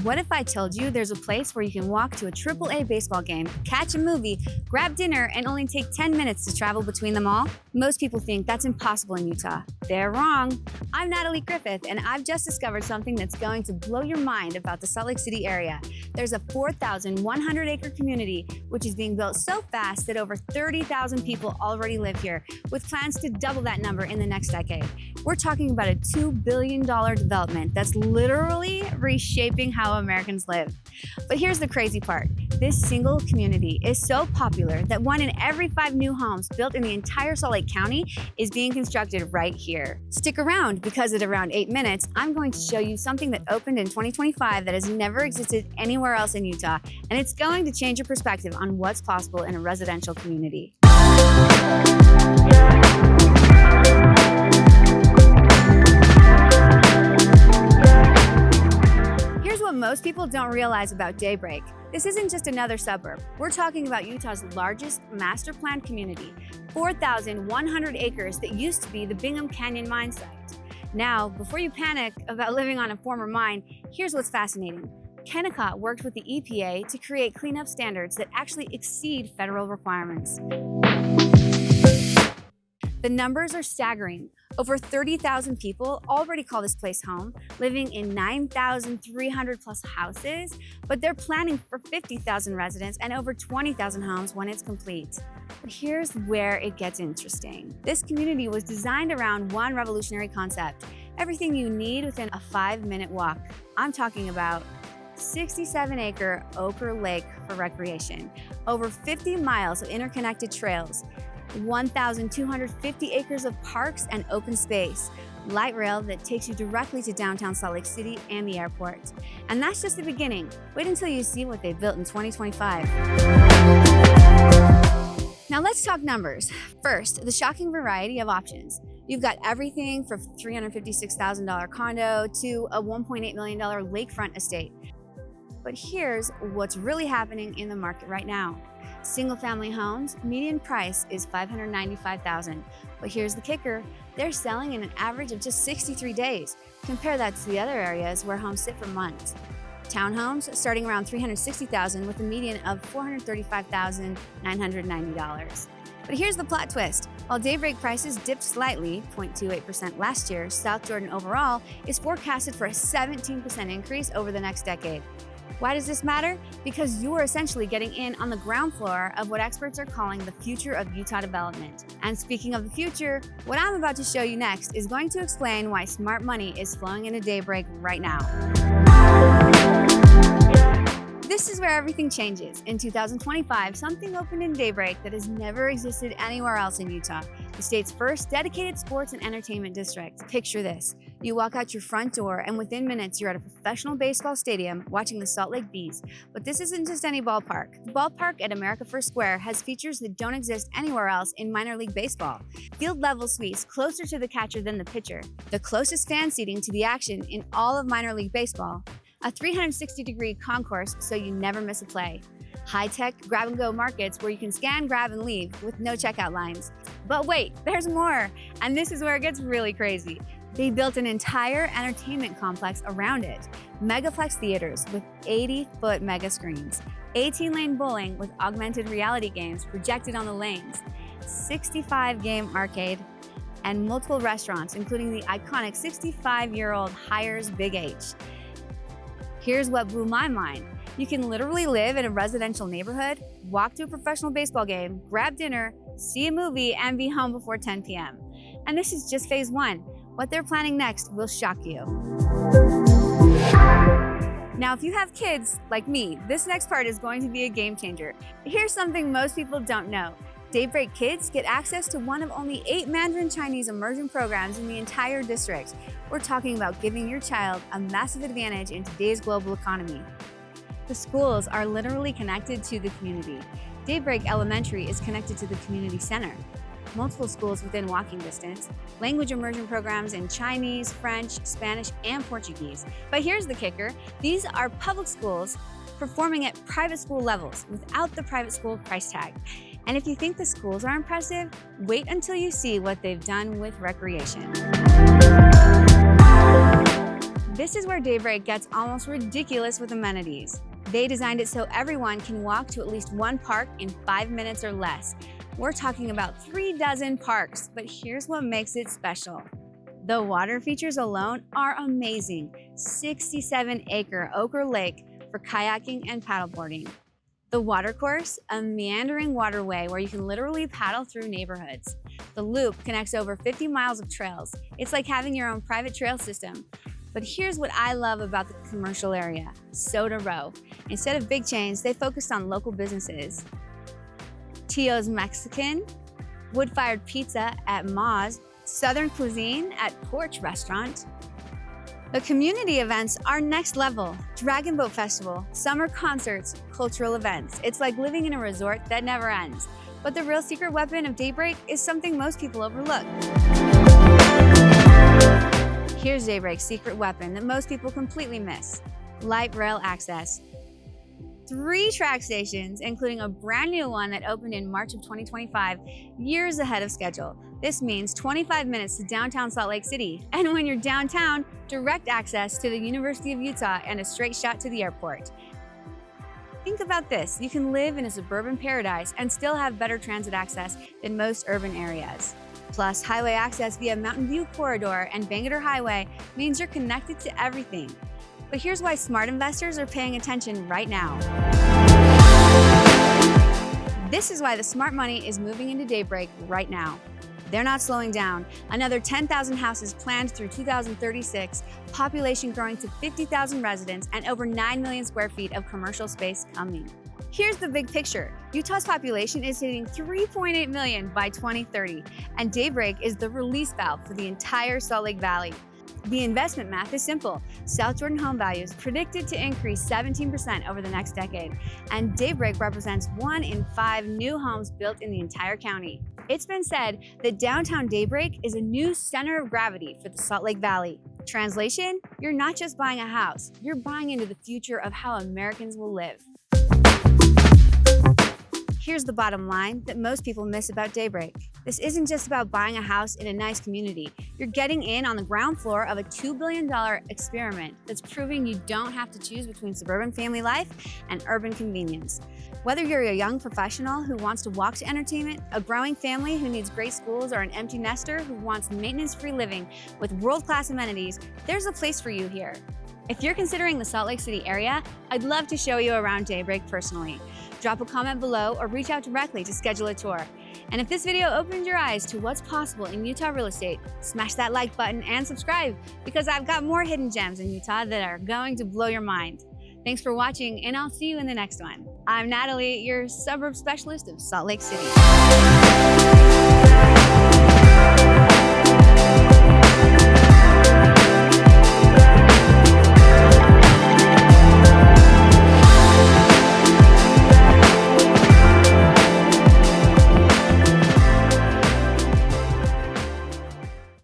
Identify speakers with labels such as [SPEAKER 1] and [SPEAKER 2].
[SPEAKER 1] What if I told you there's a place where you can walk to a AAA baseball game, catch a movie, grab dinner, and only take 10 minutes to travel between them all? Most people think that's impossible in Utah. They're wrong. I'm Natalie Griffith, and I've just discovered something that's going to blow your mind about the Salt Lake City area. There's a 4,100-acre community, which is being built so fast that over 30,000 people already live here, with plans to double that number in the next decade. We're talking about a $2 billion development that's literally reshaping how Americans live. But here's the crazy part. This single community is so popular that 1 in every 5 new homes built in the entire Salt Lake County is being constructed right here. Stick around, because at around 8 minutes, I'm going to show you something that opened in 2025 that has never existed anywhere else in Utah, and it's going to change your perspective on what's possible in a residential community. Here's what most people don't realize about Daybreak. This isn't just another suburb. We're talking about Utah's largest master planned community, 4,100 acres that used to be the Bingham Canyon mine site. Now, before you panic about living on a former mine, here's what's fascinating. Kennecott worked with the EPA to create cleanup standards that actually exceed federal requirements. The numbers are staggering. Over 30,000 people already call this place home, living in 9,300 plus houses, but they're planning for 50,000 residents and over 20,000 homes when it's complete. But here's where it gets interesting. This community was designed around one revolutionary concept: everything you need within a 5-minute walk. I'm talking about 67-acre Ochre Lake for recreation, over 50 miles of interconnected trails, 1,250 acres of parks and open space, light rail that takes you directly to downtown Salt Lake City and the airport. And that's just the beginning. Wait until you see what they built in 2025. Now let's talk numbers. First, the shocking variety of options. You've got everything from $356,000 condo to a $1.8 million lakefront estate. But here's what's really happening in the market right now. Single-family homes, median price is $595,000. But here's the kicker: they're selling in an average of just 63 days. Compare that to the other areas where homes sit for months. Townhomes starting around $360,000 with a median of $435,990. But here's the plot twist. While Daybreak prices dipped slightly, 0.28% last year, South Jordan overall is forecasted for a 17% increase over the next decade. Why does this matter? Because you are essentially getting in on the ground floor of what experts are calling the future of Utah development. And speaking of the future, what I'm about to show you next is going to explain why smart money is flowing into Daybreak right now. This is where everything changes. In 2025, something opened in Daybreak that has never existed anywhere else in Utah: the state's first dedicated sports and entertainment district. Picture this. You walk out your front door, and within minutes, you're at a professional baseball stadium watching the Salt Lake Bees. But this isn't just any ballpark. The ballpark at America First Square has features that don't exist anywhere else in minor league baseball. Field-level suites closer to the catcher than the pitcher. The closest fan seating to the action in all of minor league baseball. A 360-degree concourse so you never miss a play. High-tech grab-and-go markets where you can scan, grab, and leave with no checkout lines. But wait, there's more! And this is where it gets really crazy. They built an entire entertainment complex around it. Megaplex theaters with 80-foot mega screens. 18-lane bowling with augmented reality games projected on the lanes. 65-game arcade. And multiple restaurants, including the iconic 65-year-old Hires Big H. Here's what blew my mind. You can literally live in a residential neighborhood, walk to a professional baseball game, grab dinner, see a movie, and be home before 10 p.m. And this is just phase 1. What they're planning next will shock you. Now, if you have kids like me, this next part is going to be a game changer. Here's something most people don't know. Daybreak kids get access to one of only 8 Mandarin Chinese immersion programs in the entire district. We're talking about giving your child a massive advantage in today's global economy. The schools are literally connected to the community. Daybreak Elementary is connected to the community center. Multiple schools within walking distance, language immersion programs in Chinese, French, Spanish, and Portuguese. But here's the kicker: these are public schools performing at private school levels without the private school price tag. And if you think the schools are impressive, wait until you see what they've done with recreation. This is where Daybreak gets almost ridiculous with amenities. They designed it so everyone can walk to at least one park in 5 minutes or less. We're talking about 36 parks, but here's what makes it special. The water features alone are amazing. 67-acre Ochre Lake for kayaking and paddleboarding. The watercourse, a meandering waterway where you can literally paddle through neighborhoods. The loop connects over 50 miles of trails. It's like having your own private trail system. But here's what I love about the commercial area, Soda Row. Instead of big chains, they focused on local businesses. Tio's Mexican, wood-fired pizza at Ma's, Southern cuisine at Porch Restaurant. The community events are next level. Dragon Boat Festival, summer concerts, cultural events. It's like living in a resort that never ends. But the real secret weapon of Daybreak is something most people overlook. Here's Daybreak's secret weapon that most people completely miss: light rail access. 3 track stations, including a brand new one that opened in March of 2025, years ahead of schedule. This means 25 minutes to downtown Salt Lake City. And when you're downtown, direct access to the University of Utah and a straight shot to the airport. Think about this: you can live in a suburban paradise and still have better transit access than most urban areas. Plus, highway access via Mountain View Corridor and Bangerter Highway means you're connected to everything. But here's why smart investors are paying attention right now. This is why the smart money is moving into Daybreak right now. They're not slowing down. Another 10,000 houses planned through 2036, population growing to 50,000 residents, and over 9 million square feet of commercial space coming. Here's the big picture. Utah's population is hitting 3.8 million by 2030, and Daybreak is the release valve for the entire Salt Lake Valley. The investment math is simple. South Jordan home values predicted to increase 17% over the next decade, and Daybreak represents 1 in 5 new homes built in the entire county. It's been said that downtown Daybreak is a new center of gravity for the Salt Lake Valley. Translation: you're not just buying a house, you're buying into the future of how Americans will live. Here's the bottom line that most people miss about Daybreak. This isn't just about buying a house in a nice community. You're getting in on the ground floor of a $2 billion experiment that's proving you don't have to choose between suburban family life and urban convenience. Whether you're a young professional who wants to walk to entertainment, a growing family who needs great schools, or an empty nester who wants maintenance-free living with world-class amenities, there's a place for you here. If you're considering the Salt Lake City area, I'd love to show you around Daybreak personally. Drop a comment below or reach out directly to schedule a tour. And if this video opened your eyes to what's possible in Utah real estate, smash that like button and subscribe, because I've got more hidden gems in Utah that are going to blow your mind. Thanks for watching, and I'll see you in the next one. I'm Natalie, your suburb specialist of Salt Lake City.